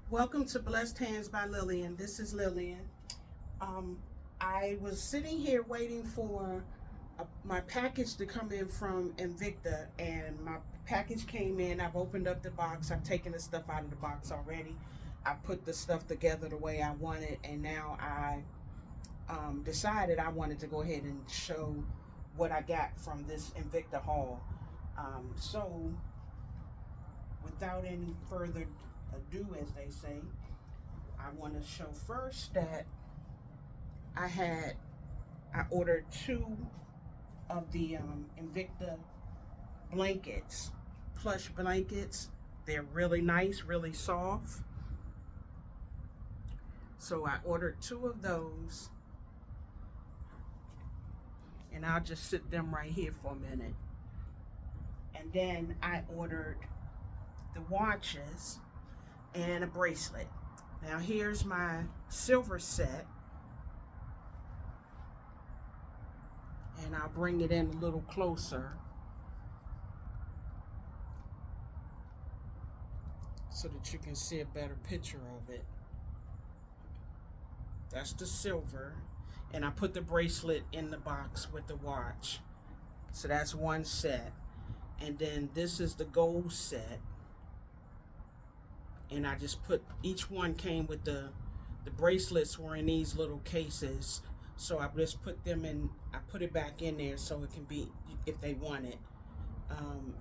Welcome to Blessed Hands by Lillian. This is Lillian. Um, I was sitting here waiting for my package to come in from Invicta, and my package came in. I've opened up the box. I've taken the stuff out of the box already. I put the stuff together the way I wanted, and now I decided I wanted to go ahead and show what I got from this Invicta Haul. So, without any further ado, as they say, I want to show first that I ordered two of the Invicta blankets, plush blankets. They're really nice, really soft. So I ordered two of those, and I'll just sit them right here for a minute. And then I ordered the watches and a bracelet. Now here's my silver set, and I'll bring it in a little closer so that you can see a better picture of it. That's the silver, and I put the bracelet in the box with the watch. So that's one set. And then this is the gold set, and I just put, each one came with the bracelets were in these little cases, so I just put them in, I put it back in there so it can be if they want it.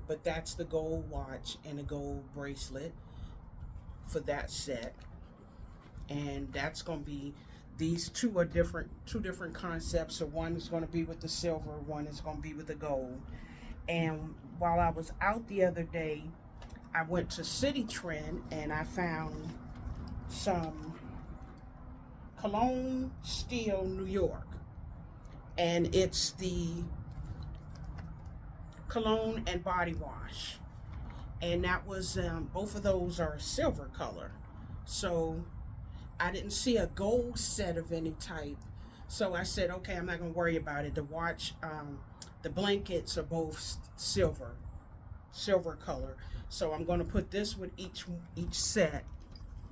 But that's the gold watch and the gold bracelet for that set, and that's going to be, these two are two different concepts. So one is going to be with the silver, one is going to be with the gold. And while I was out the other day, I went to City Trend and I found some Cologne Steel New York, and it's the cologne and body wash, and that was both of those are silver color. So I didn't see a gold set of any type, so I said, okay, I'm not gonna worry about it. The watch, the blankets are both silver color, so I'm going to put this with each set.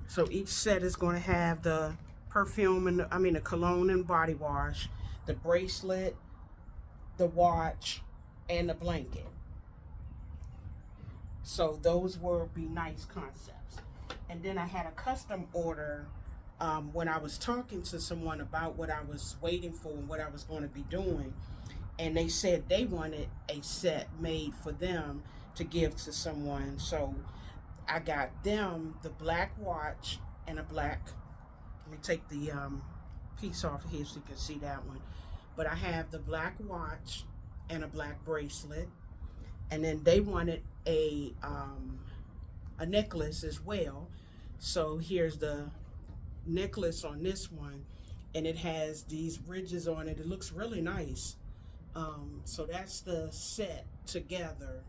So each set is going to have the perfume and the cologne and body wash, the bracelet, the watch, and the blanket. So those will be nice concepts. And then I had a custom order when I was talking to someone about what I was waiting for and what I was going to be doing, and they said they wanted a set made for them to give to someone. So I got them the black watch and a black, let me take the piece off here so you can see that one. But I have the black watch and a black bracelet, and then they wanted a necklace as well. So here's the necklace on this one, and it has these ridges on it. It looks really nice. So that's the set together.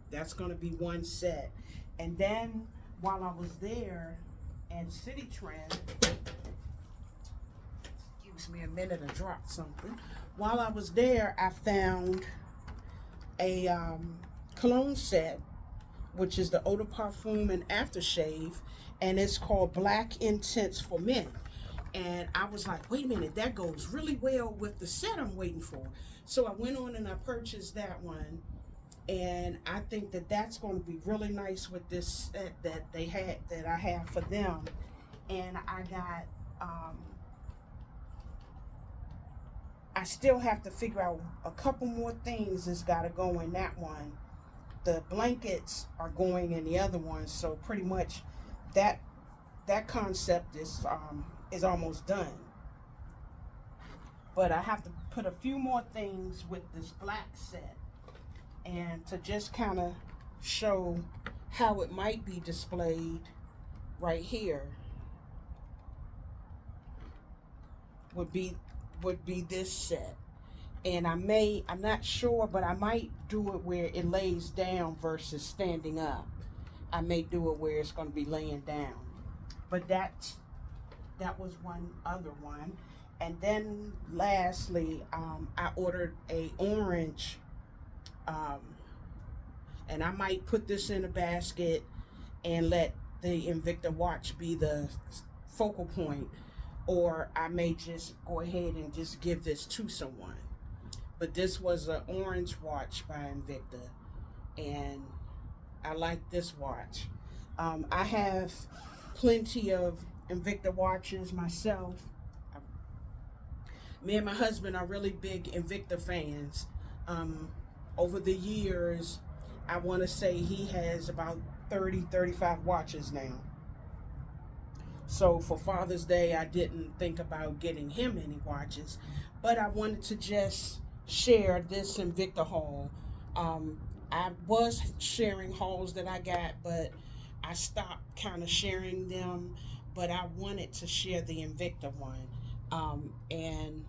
That's going to be one set. And then while I was there at City Trend, excuse me a minute, I dropped something. While I was there, I found a cologne set, which is the eau de parfum and aftershave, and it's called Black Intense for Men. And I was like, wait a minute, that goes really well with the set I'm waiting for. So I went on and I purchased that one, and I think that that's going to be really nice with this set that I have for them. And I got, I still have to figure out a couple more things that's got to go in that one. The blankets are going in the other one, so pretty much that concept is almost done. But I have to put a few more things with this black set, and to just kind of show how it might be displayed right here would be this set. And I'm not sure, but I might do it where it lays down versus standing up. I may do it where it's going to be laying down. But that was one other one. And then lastly, I ordered a orange, and I might put this in a basket and let the Invicta watch be the focal point, or I may just go ahead and just give this to someone. But this was an orange watch by Invicta, and I like this watch. I have plenty of Invicta watches myself. Me and my husband are really big Invicta fans. Um, Over the years, I want to say he has about 30, 35 watches now. So for Father's Day, I didn't think about getting him any watches, but I wanted to just share this Invicta haul. I was sharing hauls that I got, but I stopped kind of sharing them. But I wanted to share the Invicta one, and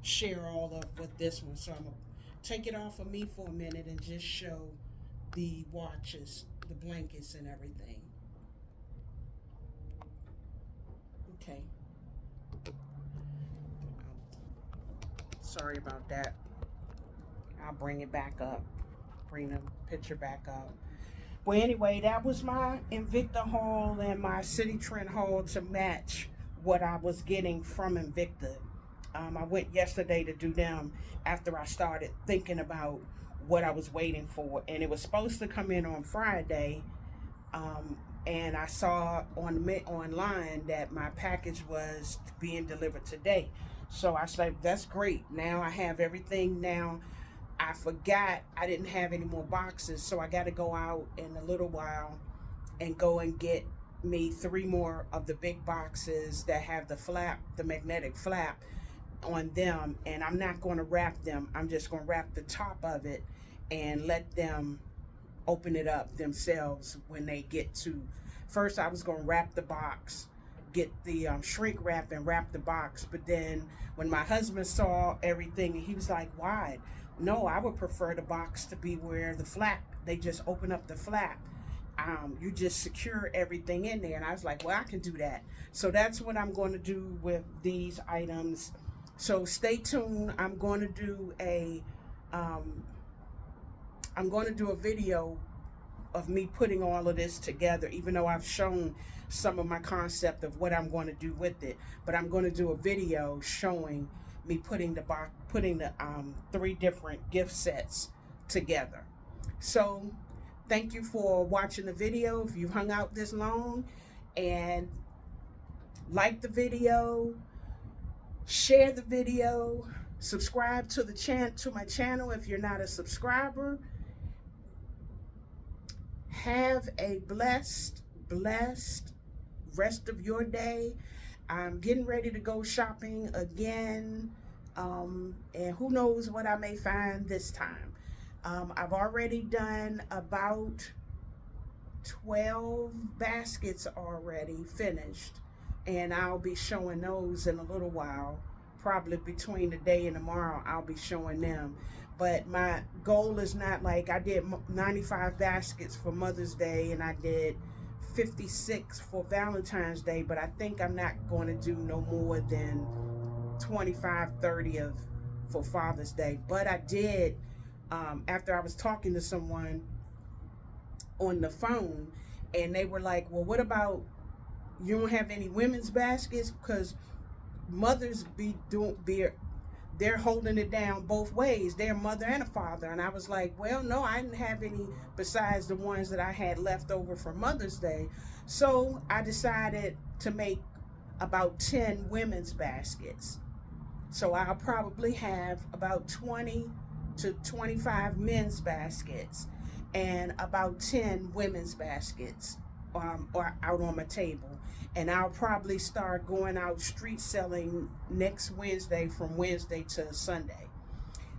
share all of with this one. So I'm gonna take it off of me for a minute and just show the watches, the blankets, and everything. Okay. Sorry about that. I'll bring it back up. Bring the picture back up. Well, anyway, that was my Invicta haul and my City Trend haul to match what I was getting from Invicta. I went yesterday to do them after I started thinking about what I was waiting for, and it was supposed to come in on Friday. Um, and I saw online that my package was being delivered today. So I said, "That's great. Now I have everything now." I forgot I didn't have any more boxes, so I got to go out in a little while and go and get me three more of the big boxes that have the flap, the magnetic flap on them. And I'm not going to wrap them. I'm just going to wrap the top of it and let them open it up themselves when they get to. First, I was going to wrap the box, get the shrink wrap and wrap the box. But then when my husband saw everything, he was like, "Why? No, I would prefer the box to be where the flap, they just open up the flap. You just secure everything in there." And I was like, "Well, I can do that." So that's what I'm going to do with these items. So stay tuned. Um, I'm going to do a video of me putting all of this together, even though I've shown some of my concept of what I'm going to do with it. But I'm going to do a video showing me putting the three different gift sets together. So thank you for watching the video. If you've hung out this long, and like the video, share the video, subscribe to my channel if you're not a subscriber. Have a blessed rest of your day. I'm getting ready to go shopping again, and who knows what I may find this time. I've already done about 12 baskets already finished, and I'll be showing those in a little while. Probably between today and tomorrow, I'll be showing them. But my goal is not like I did 95 baskets for Mother's Day and I did 56 for Valentine's Day, but I think I'm not going to do no more than 25, 30 for Father's Day. But I did, after I was talking to someone on the phone, and they were like, "Well, what about, you don't have any women's baskets?" Because mothers they're holding it down both ways. They're a mother and a father. And I was like, "Well, no, I didn't have any besides the ones that I had left over for Mother's Day." So I decided to make about 10 women's baskets. So I'll probably have about 20 to 25 men's baskets and about 10 women's baskets, or out on my table. And I'll probably start going out street selling next Wednesday, from Wednesday to Sunday.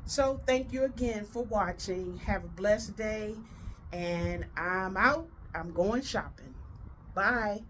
So thank you again for watching. Have a blessed day, and I'm out. I'm going shopping. Bye.